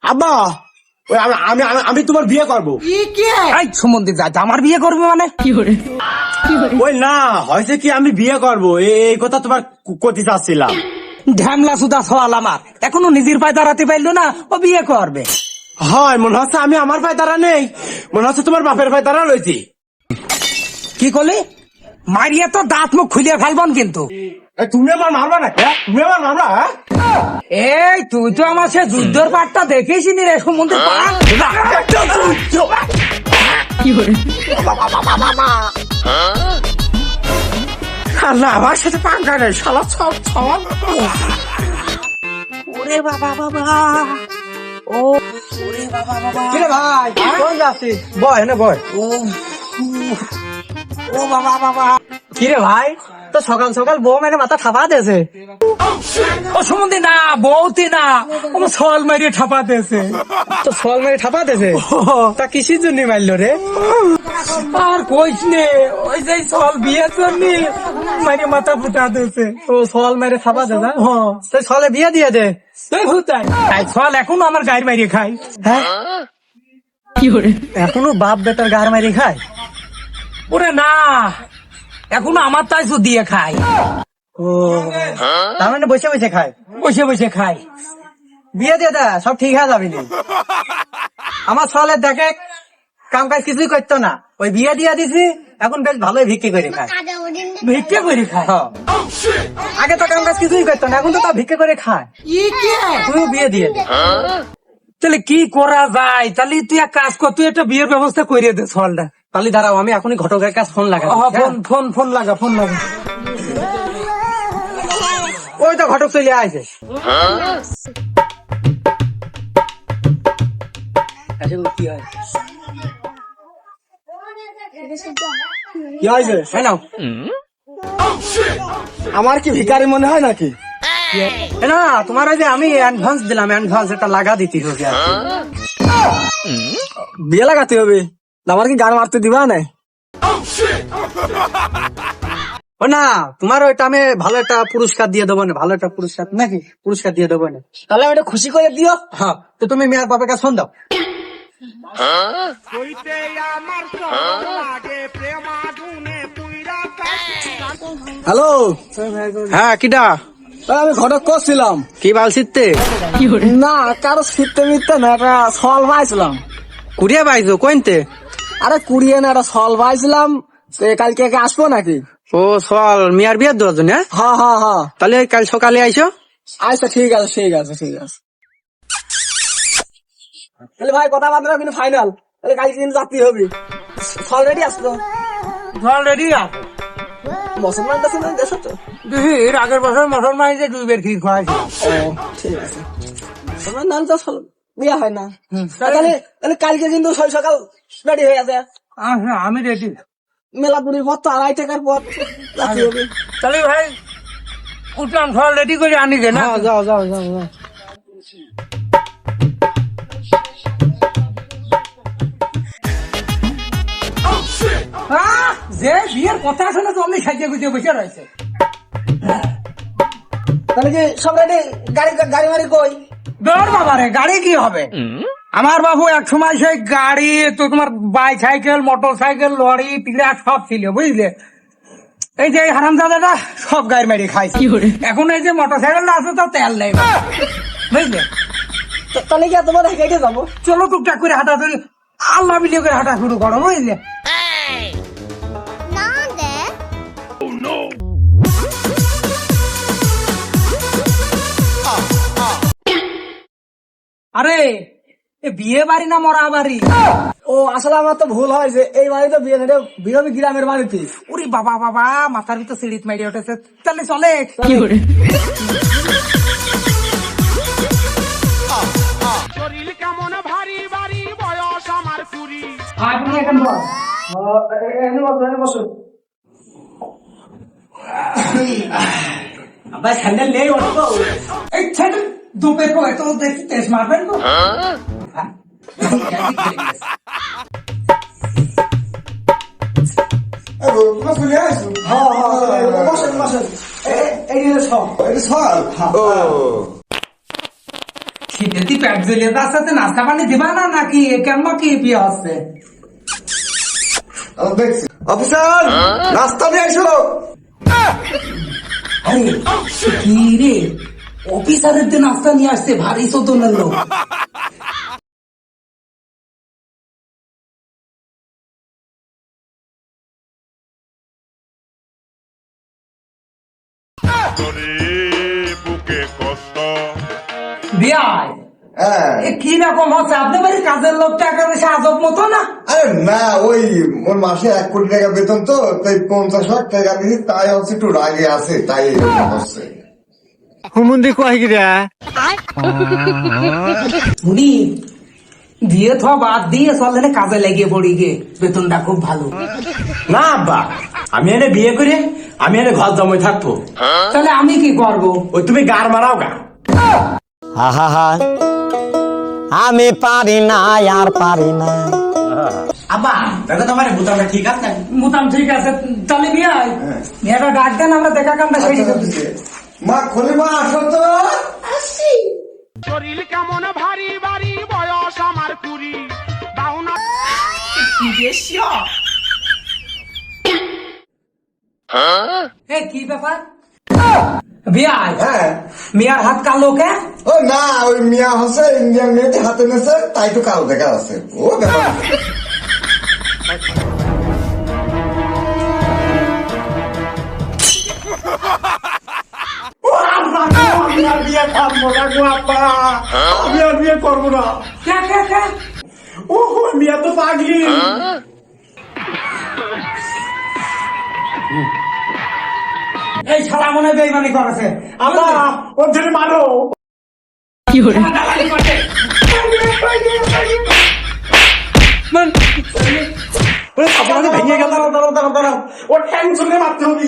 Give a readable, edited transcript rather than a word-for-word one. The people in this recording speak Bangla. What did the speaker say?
আব্বা ওই আমি তোমার বিয়ে করবো। সম্বন্ধে যা আমার বিয়ে করবে মানে ওই না হয়েছে কি আমি বিয়ে করবো এই কথা তোমার কতি চাচ্ছিলাম। ঢ্যামলা সুদা সওয়াল আমার এখনো নিজের পায়ে দাঁড়াতে পারলো না, ও বিয়ে করবে। হয় মনে হচ্ছে আমি আমার পায়ে দাঁড়া নেই, মনে হচ্ছে তোমার বাপের পায়ে দাঁড়া রয়েছি। কি করলি? মারিয়া তো দাঁত মুখ খুলিয়ে ফেলবন কিন্তু। তুমি আমার মারবা না? তুমি আমার মারবা? এই তুই তো আমার সে যুদ্ধের পাঠটা দেখিস নি রে সম্বন্ধে। না আমার সাথে পাঙ্কা নেই শালা সব সব। ওরে বাবা বাবা, ও ওরে বাবা বাবা। কিরে ভাই কোন যাচ্ছিস? বয় না বয়। ও বাবা বাবা। কিরে ভাই তো সকাল সকাল বউ মেরে মাথা ঠাপা দিয়েছে। ও সম্বন্ধে না বউতে না, ও সল মারিয়ে ঠাপা দিয়েছে। তো ফল মেরে ঠাপা দিয়েছে? তা কিসের জন্য মারলো রে? আর কইস নে, ওই যে সল বিয়ের জন্য মারিয়ে মাথা ফুটা দিয়েছে। ও ফল মেরে ঠাপা দেছে? সেই ফলে বিয়ে দিয়ে দে। সল এখনো আমার গায়ের মারিয়ে খাই। হ্যাঁ এখনো বাপ বেটার গার মারি খায়? ওরে না, এখনো আমার তাই দিয়ে খাই। ও তার মানে বসে বসে খায়? বসে বসে খাই। বিয়ে দিয়ে দে সব ঠিক হয়ে যাবি। আমার ফলে দেখে কাম কাজ কিছুই করতো না, ওই বিয়ে দিয়ে দিছি এখন বেশ ভালোই ভিক্ষি করে খায়। ভিক্ষে করে খাই? হ্যাঁ। আগে তো কাম কাজ কিছুই করতো না, এখন তো তা ভিক্ষে করে খায়। তুই বিয়ে দিয়ে দে। তাহলে কি করা যায়? তাহলে তুই এক কাজ কর, তুই একটা বিয়ের ব্যবস্থা করে দে সলটা। তাহলে দাঁড়াও আমি এখনই ঘটকের কাছে ফোন লাগা। ফোন লাগা, ফোন লাগা। ওই তো ঘটক চলে আসে। কি হয়েছে? আমার কি ভিখারি মনে হয় নাকি? না তোমার ওই যে আমি অ্যাডভান্স দিলাম, অ্যাডভান্স এটা লাগা দিতে হবে। বিয়ে লাগাতে হবে? আমার কি গান মারতে দিবা না? ও না তোমার ওইটা আমি ভালো একটা পুরস্কার দিয়ে দেবো না, ভালো একটা পুরস্কার নাকি পুরস্কার দিয়ে দেবো না। তাহলে ওইটা খুশি করে দিও। হ্যাঁ তো তুমি মেয়ের বাপের কাছে ফোন দাও। হ্যালো হ্যাঁ কিডা? আমি ঘটক করছিলাম। কি বাল ছিটতে? না কারো ছিটতে মিটতে না, একটা সল পাইছিলাম। কুড়িয়ে পাইছো কইতে? আরে কুড়িয়ে না, একটা সল পাইছিলাম। কালকে আসবো নাকি? ও সল মিয়ার বিয়ের দেওয়ার জন্য? হ্যাঁ হ্যাঁ হ্যাঁ। তাহলে কাল সকালে আইসো। আচ্ছা ঠিক আছে ঠিক আছে ঠিক আছে। তাহলে ভাই কথা বার্তা কিন্তু ফাইনাল। তাহলে কালকে কিন্তু যাত্রী হবে। সল রেডি আসতো? সল রেডি আছে। মুসলমান কাছে না দেশ তো? এর আগের বছর মুসলমান যে 2 বের ক্ষীর খাওয়াইছিল। ও ঠিক আছে। মুসলমান নাম তো বিয়ে হয় না। তাহলে তাহলে কালকে কিন্তু সকাল রেডি হয়ে আছে। আমি রেডি। মেলা পুরীর পর তো 2.5 টাকার পর যাত্রী হবে। তাহলে ভাই উঠলাম, সল রেডি করে আনি গে না? যাও যাও যাও যাও। যে বিয়ের কথা শুনে তো অমনি সাজিয়ে গুছিয়ে বসে রয়েছে। তাহলে কি সব রেডি? গাড়ি মারি কই? দৌড় বাবা রে, গাড়ি কি হবে? আমার বাবু এক সময় সেই গাড়ি তো তোমার bicycle, motorcycle, lorry, pillar সব ছিল বুঝলে। এই যে হারামজাদাটা সব গাড়ি মারি খাইছে। এখন এই যে মোটর সাইকেলটা আছে তো তেল নেই বুঝলে। তাহলে কি তোমার হেঁটে যাবো? চলো টুকটাক করে হাঁটা ধরি, আল্লাহ মিলিয়ে করে হাঁটা শুরু করো বুঝলে। আরে বিয়ে বাড়ি না মরা বাড়ি? ও আসলে আমার তো ভুল হয়েছে, এই বাড়িতে বিয়ে নেই, বিয়ে হবে গ্রামের বাড়িতে। ওরে বাবা বাবা, মাথার ভিতর সিঁড়িত মারিয়ে উঠেছে। তাহলে চলে শরীর কেমন ভারী ভারী, বয়স আমার 20। ভাই স্যান্ডেল নেই অটো? এই ছেলে দুপে কো এত দেখতে তেজ মারবেন তো? হ্যাঁ হ্যাঁ বসেন বসেন। এই যে সব শীতে তুই পেট জ্বলিয়ে তার সাথে নাস্তা পানি দিবা না নাকি কেমন কি বিয়ে হচ্ছে অফিসার নাস্তা নিয়ে এসো। আরে কি রে অফিসারের যে নাস্তা নিয়ে আসছে ভারী চোদনের লোক। বুকে কষ্ট বিয়াই হ্যাঁ এ কি রকম হচ্ছে আপনি বাড়ি কাজের লোকটা একেবারে সে আজব মতো না। আরে না ওই ওর মাসে 1 কোটি টাকা বেতন তো তাই 50 লাখ টাকা দিই তাই হচ্ছে একটু রাগে আছে তাই এরকম হচ্ছে। হুমুন্দি কয় গিরা উনি দিয়ে থা বাদ দিয়ে চলে কাজে লেগে পড়ি গে বেতনটা খুব ভালো। না আব্বা আমি এনে বিয়ে করে আমি এনে ঘর জমে থাকবো। তাহলে আমি কি করবো? ওই তুমি গার মারাও গা। আহা আমি পারি না আর পারি না। আব্বা দেখো তোমার বুতামটা ঠিক আছে? মুতাম ঠিক আছে তাহলে বিয়াই মেয়েটা ডাক দেন আমরা দেখা কামটা সেরে দেবো। মা খলিমা আসো তো। শরীর কেমন ভারী ভারী বয়স আমার 20 দাও না এ কি ব্যাপার বিয়াই হ্যাঁ মিয়ার হাত কালো কে? ও না ওই মিয়া হচ্ছে ইন্ডিয়ান মেয়েটি হাতে নেছে তাই তো কালো দেখা আছে ও ব্যাপার না। আমি আর বিয়ে করবো না গো আব্বা, আমি আর বিয়ে করবো না। কে কে কে? ও মিয়া তো পাগলি। এই শালা মনে হয় বেইমানি করেছে। আব্বা ওর ধরে মারো। ভেঙে গেল। ওর ঠ্যাং চলে মারতে হবে।